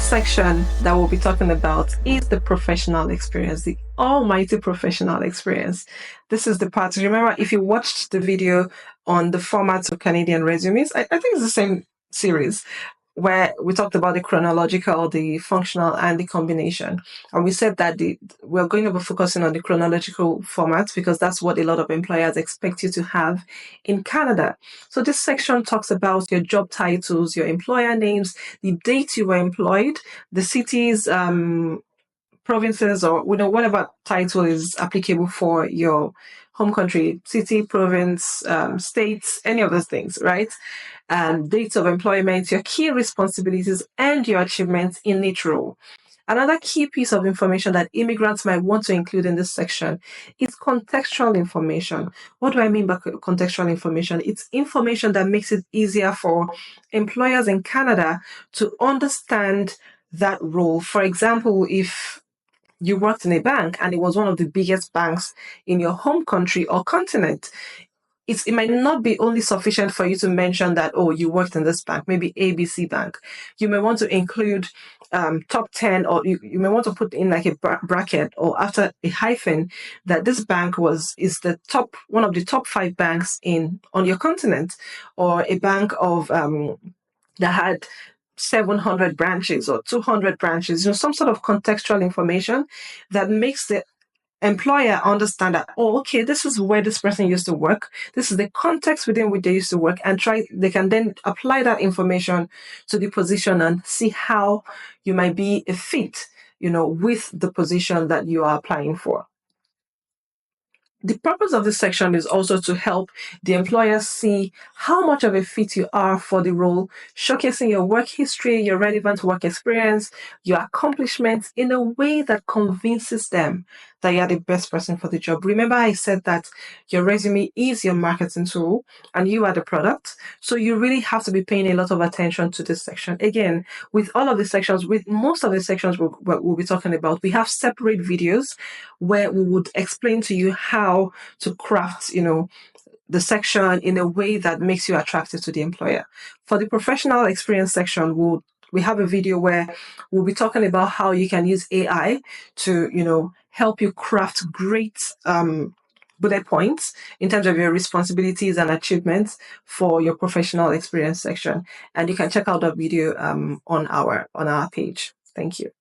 section that we'll be talking about is the professional experience, the almighty professional experience. This is the part, remember, if you watched the video on the formats of Canadian resumes, I think it's the same series where we talked about the chronological, the functional, and the combination. And we said that we're going to be focusing on the chronological format because that's what a lot of employers expect you to have in Canada. So this section talks about your job titles, your employer names, the date you were employed, the cities, provinces, or whatever title is applicable for your home country, city, province, states, any of those things, right? Dates of employment, your key responsibilities, and your achievements in each role. Another key piece of information that immigrants might want to include in this section is contextual information. What do I mean by contextual information? It's information that makes it easier for employers in Canada to understand that role. For example, if you worked in a bank and it was one of the biggest banks in your home country or continent, it might not be only sufficient for you to mention that, oh, you worked in this bank, maybe ABC Bank. You may want to include top 10, or you may want to put in like a bracket or after a hyphen that this bank is the top, one of the top 5 banks on your continent, or a bank of that had 700 branches or 200 branches, some sort of contextual information that makes the employer understand that, oh, okay, this is where this person used to work. This is the context within which they used to work, and they can then apply that information to the position and see how you might be a fit, with the position that you are applying for. The purpose of this section is also to help the employer see how much of a fit you are for the role, showcasing your work history, your relevant work experience, your accomplishments in a way that convinces them that you are the best person for the job. Remember, I said that your resume is your marketing tool and you are the product. So you really have to be paying a lot of attention to this section. Again, with all of the sections, with most of the sections we'll be talking about, we have separate videos where we would explain to you how to craft, the section in a way that makes you attractive to the employer. For the professional experience section, we have a video where we'll be talking about how you can use AI to, help you craft great bullet points in terms of your responsibilities and achievements for your professional experience section. And you can check out that video on our page. Thank you.